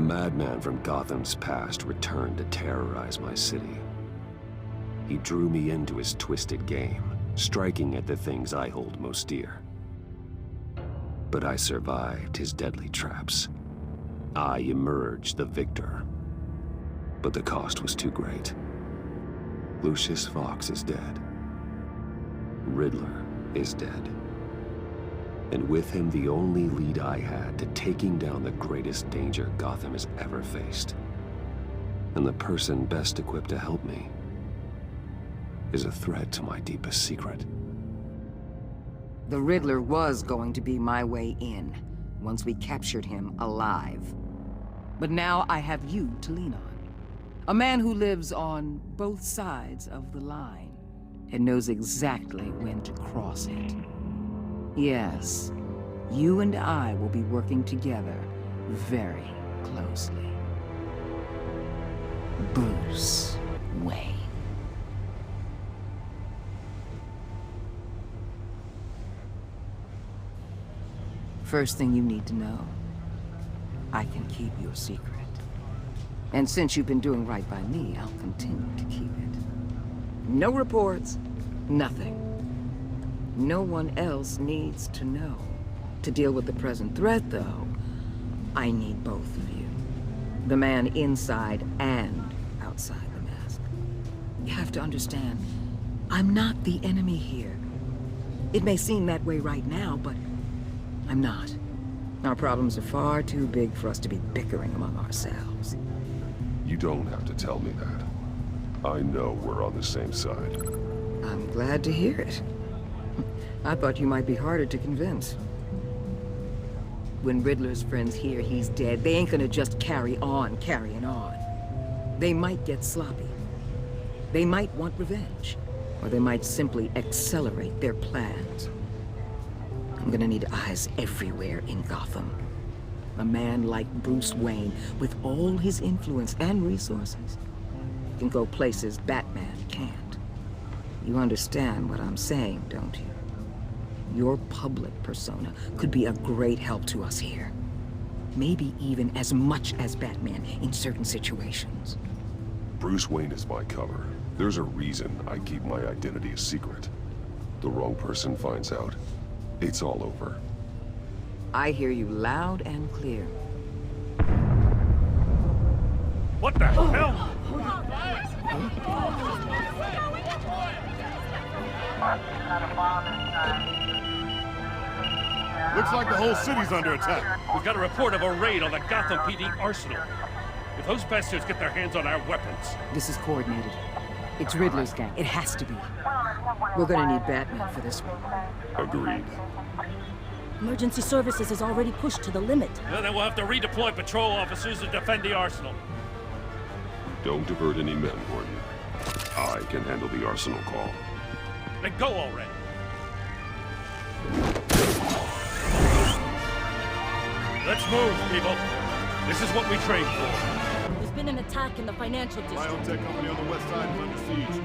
madman from Gotham's past returned to terrorize my city. He drew me into his twisted game, striking at the things I hold most dear. But I survived his deadly traps. I emerged the victor. But the cost was too great. Lucius Fox is dead. Riddler is dead. And with him, the only lead I had to taking down the greatest danger Gotham has ever faced. And the person best equipped to help me is a threat to my deepest secret. The Riddler was going to be my way in, once we captured him alive. But now I have you to lean on. A man who lives on both sides of the line, and knows exactly when to cross it. Yes, you and I will be working together very closely. Bruce Wayne. First thing you need to know, I can keep your secret. And since you've been doing right by me, I'll continue to keep it. No reports, nothing. No one else needs to know. To deal with the present threat, though, I need both of you. The man inside and outside the mask. You have to understand, I'm not the enemy here. It may seem that way right now, but I'm not. Our problems are far too big for us to be bickering among ourselves. You don't have to tell me that. I know we're on the same side. I'm glad to hear it. I thought you might be harder to convince. When Riddler's friends hear he's dead, they ain't gonna just carry on carrying on. They might get sloppy. They might want revenge. Or they might simply accelerate their plans. I'm gonna need eyes everywhere in Gotham. A man like Bruce Wayne, with all his influence and resources, can go places Batman can't. You understand what I'm saying, don't you? Your public persona could be a great help to us here. Maybe even as much as Batman in certain situations. Bruce Wayne is my cover. There's a reason I keep my identity a secret. The wrong person finds out, it's all over. I hear you loud and clear. What the hell? Looks like the whole city's under attack. We've got a report of a raid on the Gotham PD arsenal. If those bastards get their hands on our weapons... This is coordinated. It's Riddler's gang. It has to be. We're gonna need Batman for this one. Agreed. Emergency services is already pushed to the limit. Then we'll have to redeploy patrol officers to defend the arsenal. Don't divert any men, Gordon. I can handle the arsenal call. Then go already. Let's move, people. This is what we trained for. There's been an attack in the financial district. Biotech company on the west side is under siege.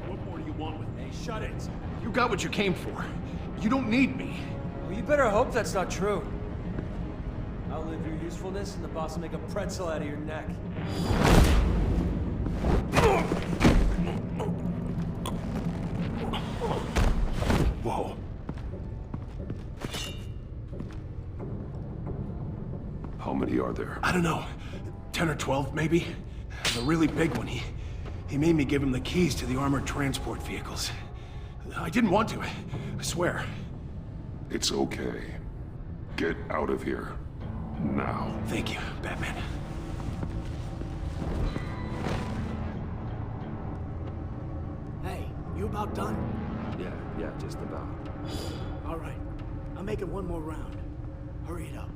What more do you want with me? Shut it. You got what you came for. You don't need me. Well, you better hope that's not true. Outlive your usefulness and the boss will make a pretzel out of your neck. Whoa. How many are there? I don't know. 10 or 12, maybe? The really big one, he made me give him the keys to the armored transport vehicles. I didn't want to, I swear. It's okay. Get out of here. Now. Thank you, Batman. Hey, you about done? Yeah, just about. All right. I'll make it one more round. Hurry it up.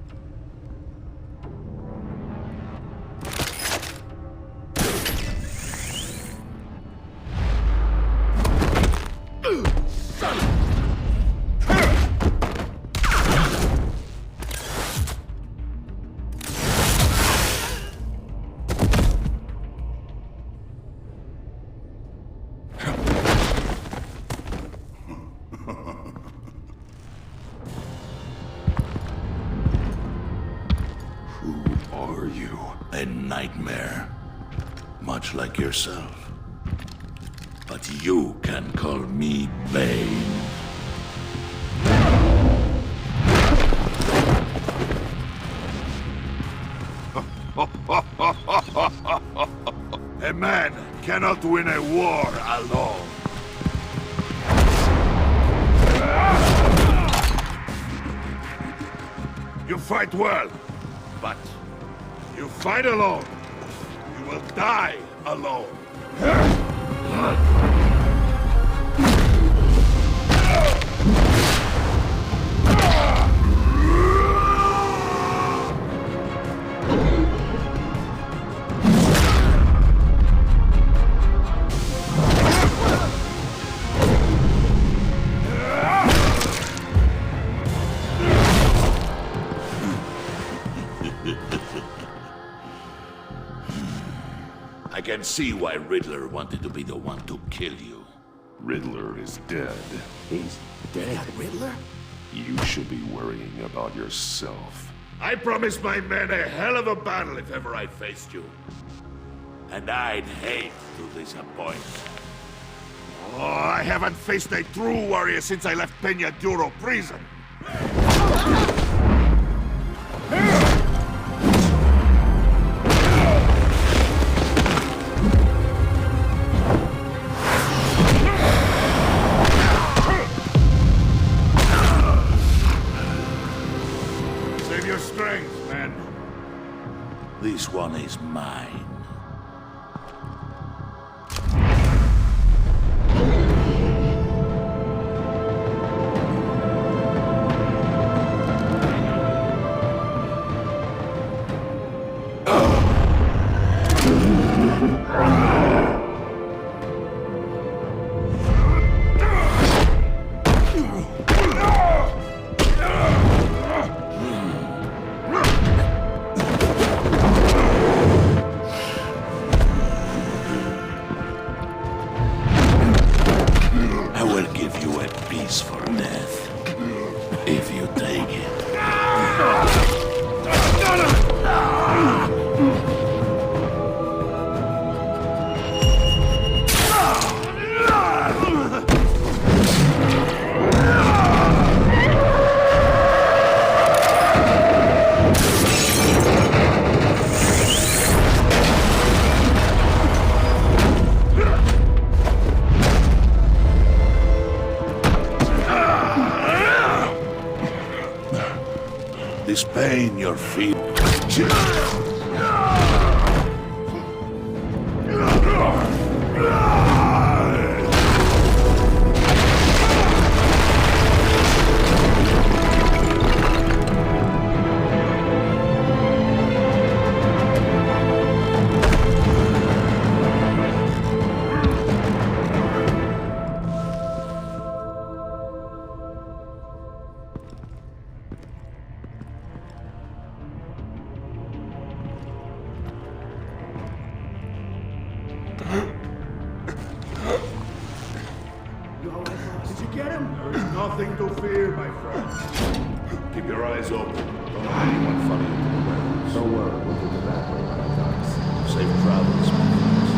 Who are you? A nightmare. Much like yourself. But you can call me Bane. A man cannot win a war alone. You fight well, but you fight alone. You will die alone. I can see why Riddler wanted to be the one to kill you. Riddler is dead. He's dead. Riddler? You should be worrying about yourself. I promised my men a hell of a battle if ever I faced you. And I'd hate to disappoint. Oh, I haven't faced a true warrior since I left Peña Duro prison. Save your strength, man. This one is mine. I will give you a peaceful death, if you take it. This pain you're feeling. You all right, boss? Did you get him? There is nothing to fear, my friend. Keep your eyes open. Don't let anyone funny into the warehouse. Don't worry, we'll do the back way when it comes. Safe travels, my friends.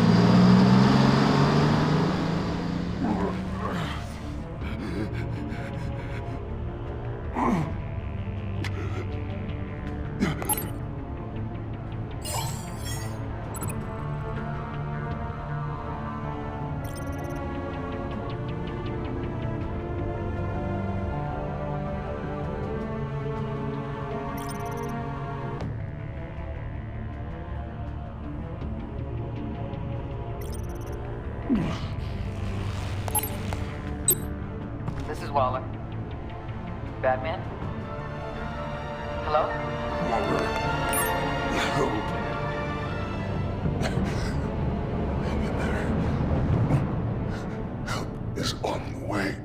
This is Waller. Batman? Hello? Waller. Help. Hang in there. Help is on the way.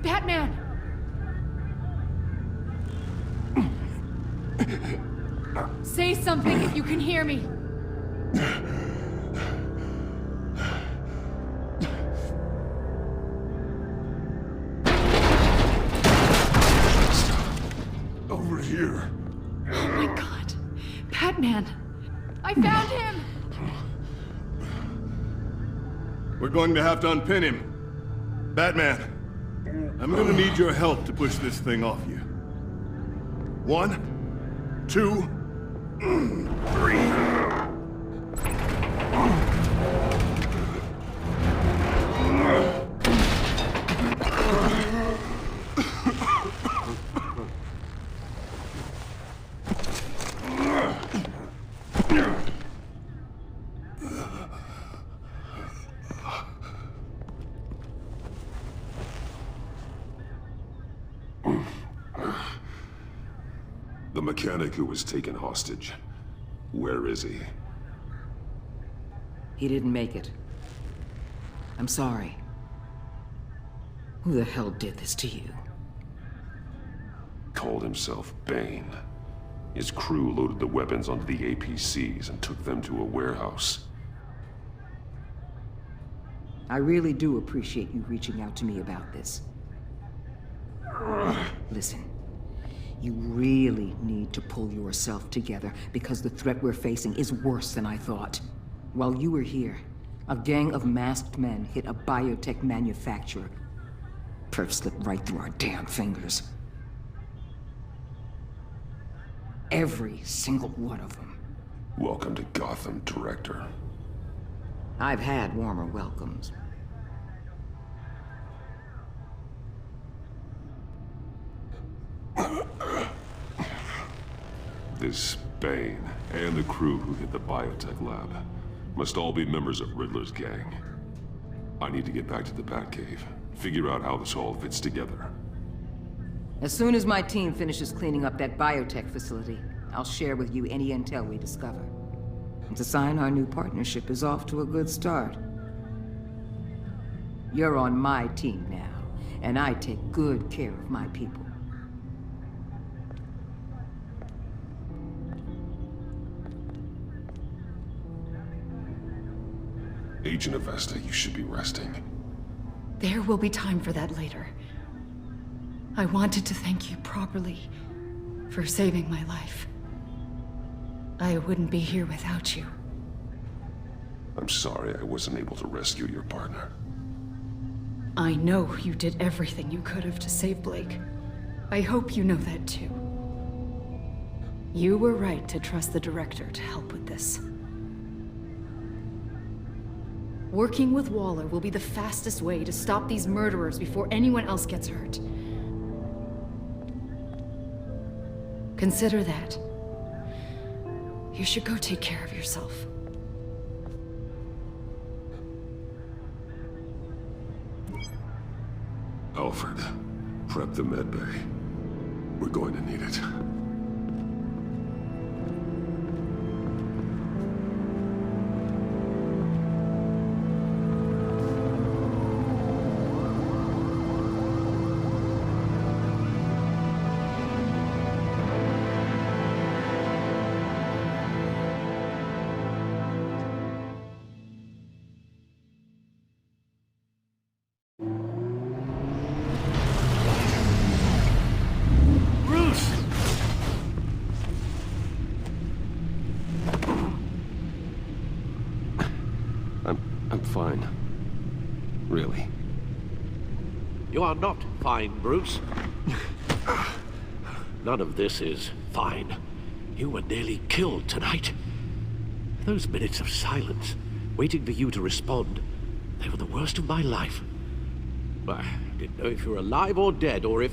Batman! Say something if you can hear me. Over here. Oh my god. Batman! I found him! We're going to have to unpin him. Batman, I'm gonna need your help to push this thing off you. 1, 2, 3. The mechanic who was taken hostage. Where is he? He didn't make it. I'm sorry. Who the hell did this to you? Called himself Bane. His crew loaded the weapons onto the APCs and took them to a warehouse. I really do appreciate you reaching out to me about this. Listen, you really need to pull yourself together because the threat we're facing is worse than I thought. While you were here, a gang of masked men hit a biotech manufacturer. Perf slipped right through our damn fingers. Every single one of them. Welcome to Gotham, Director. I've had warmer welcomes. This Bane and the crew who hit the biotech lab must all be members of Riddler's gang. I need to get back to the Batcave, figure out how this all fits together. As soon as my team finishes cleaning up that biotech facility, I'll share with you any intel we discover. And to sign our new partnership is off to a good start. You're on my team now, and I take good care of my people. Agent Avesta, you should be resting. There will be time for that later. I wanted to thank you properly for saving my life. I wouldn't be here without you. I'm sorry I wasn't able to rescue your partner. I know you did everything you could have to save Blake. I hope you know that too. You were right to trust the director to help with this. Working with Waller will be the fastest way to stop these murderers before anyone else gets hurt. Consider that. You should go take care of yourself. Alfred, prep the med bay. We're going to need it. I'm fine. Really. You are not fine, Bruce. none of this is fine. You were nearly killed tonight. Those minutes of silence, waiting for you to respond, they were the worst of my life. I didn't know if you were alive or dead, or if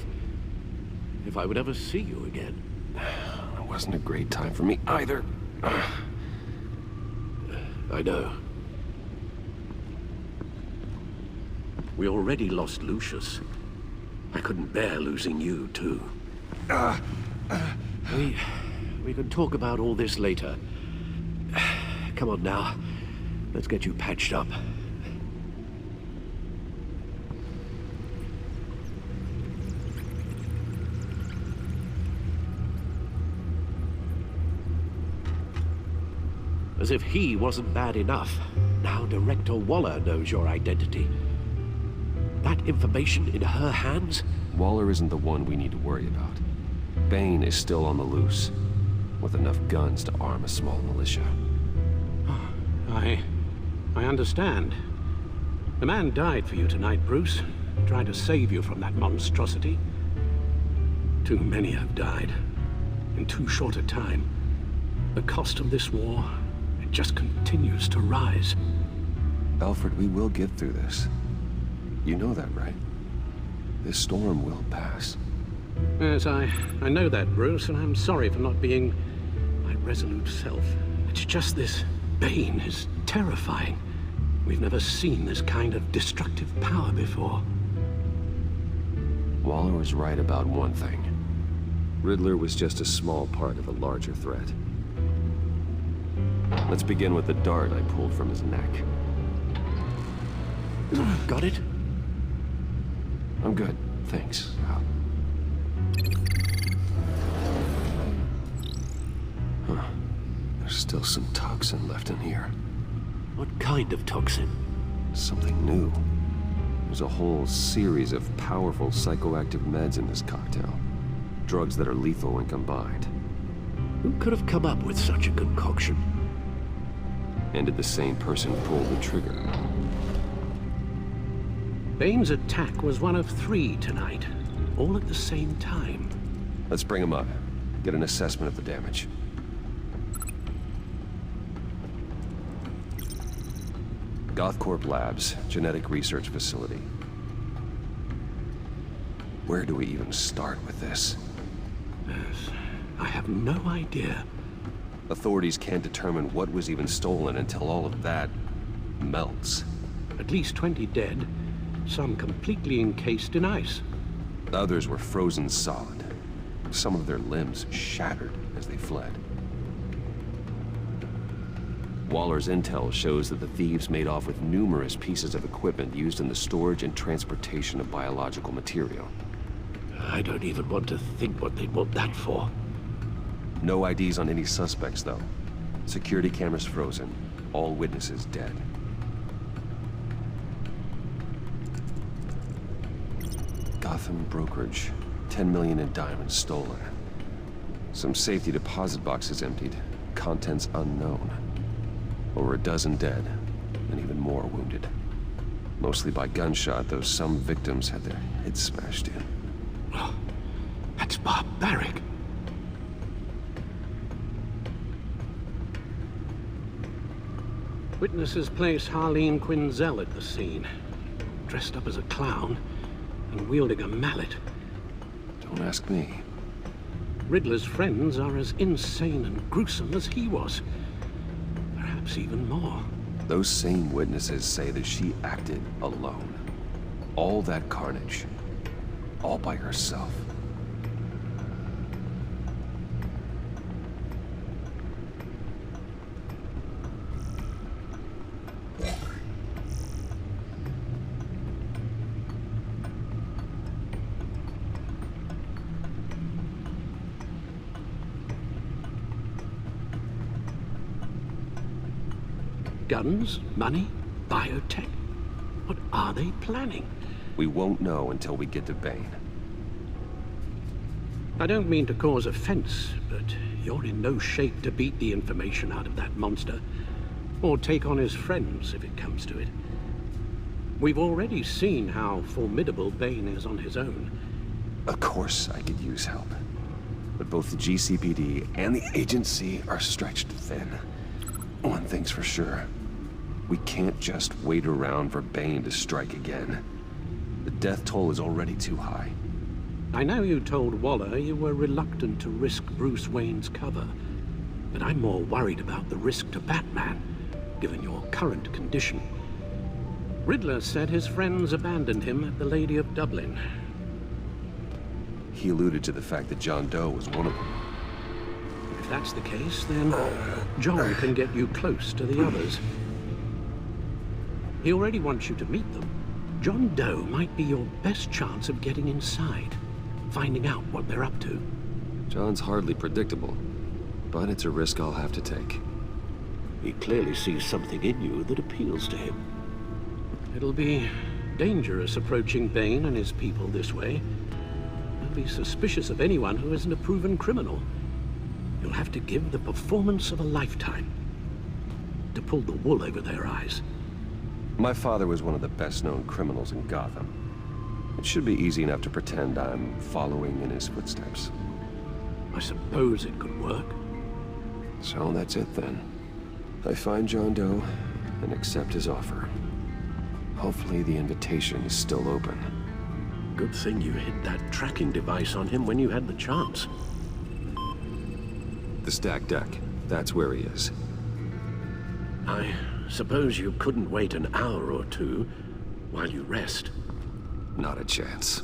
I would ever see you again. It wasn't a great time for me either. I know. We already lost Lucius. I couldn't bear losing you, too. We can talk about all this later. Come on now. Let's get you patched up. As if he wasn't bad enough, now Director Waller knows your identity. That information in her hands? Waller isn't the one we need to worry about. Bane is still on the loose, with enough guns to arm a small militia. I understand. The man died for you tonight, Bruce. Trying to save you from that monstrosity. Too many have died. In too short a time. The cost of this war, it just continues to rise. Alfred, we will get through this. You know that, right? This storm will pass. Yes, I know that, Bruce, and I'm sorry for not being my resolute self. It's just this Bane is terrifying. We've never seen this kind of destructive power before. Waller was right about one thing. Riddler was just a small part of a larger threat. Let's begin with the dart I pulled from his neck. Got it? I'm good, thanks. Huh. There's still some toxin left in here. What kind of toxin? Something new. There's a whole series of powerful psychoactive meds in this cocktail. Drugs that are lethal when combined. Who could have come up with such a concoction? And did the same person pull the trigger? Bane's attack was one of 3 tonight, all at the same time. Let's bring him up. Get an assessment of the damage. Gothcorp Labs, genetic research facility. Where do we even start with this? Yes, I have no idea. Authorities can't determine what was even stolen until all of that melts. At least 20 dead, some completely encased in ice. Others were frozen solid. Some of their limbs shattered as they fled. Waller's intel shows that the thieves made off with numerous pieces of equipment used in the storage and transportation of biological material. I don't even want to think what they'd want that for. No IDs on any suspects, though. Security cameras frozen. All witnesses dead. Gotham brokerage. 10 million in diamonds stolen. Some safety deposit boxes emptied. Contents unknown. Over a dozen dead, and even more wounded. Mostly by gunshot, though some victims had their heads smashed in. Oh, that's barbaric. Witnesses place Harleen Quinzel at the scene, dressed up as a clown and wielding a mallet. Don't ask me. Riddler's friends are as insane and gruesome as he was. Perhaps even more. Those same witnesses say that she acted alone. All that carnage. All by herself. Guns, money, biotech. What are they planning? We won't know until we get to Bane. I don't mean to cause offense, but you're in no shape to beat the information out of that monster. Or take on his friends, if it comes to it. We've already seen how formidable Bane is on his own. Of course I could use help. But both the GCPD and the agency are stretched thin. One thing's for sure. We can't just wait around for Bane to strike again. The death toll is already too high. I know you told Waller you were reluctant to risk Bruce Wayne's cover, but I'm more worried about the risk to Batman, given your current condition. Riddler said his friends abandoned him at the Lady of Dublin. He alluded to the fact that John Doe was one of them. If that's the case, then John can get you close to the others. He already wants you to meet them. John Doe might be your best chance of getting inside, finding out what they're up to. John's hardly predictable, but it's a risk I'll have to take. He clearly sees something in you that appeals to him. It'll be dangerous approaching Bane and his people this way. They'll be suspicious of anyone who isn't a proven criminal. You'll have to give the performance of a lifetime to pull the wool over their eyes. My father was one of the best-known criminals in Gotham. It should be easy enough to pretend I'm following in his footsteps. I suppose it could work. So that's it then. I find John Doe and accept his offer. Hopefully the invitation is still open. Good thing you hid that tracking device on him when you had the chance. The stacked deck. That's where he is. I suppose you couldn't wait an hour or two while you rest. Not a chance.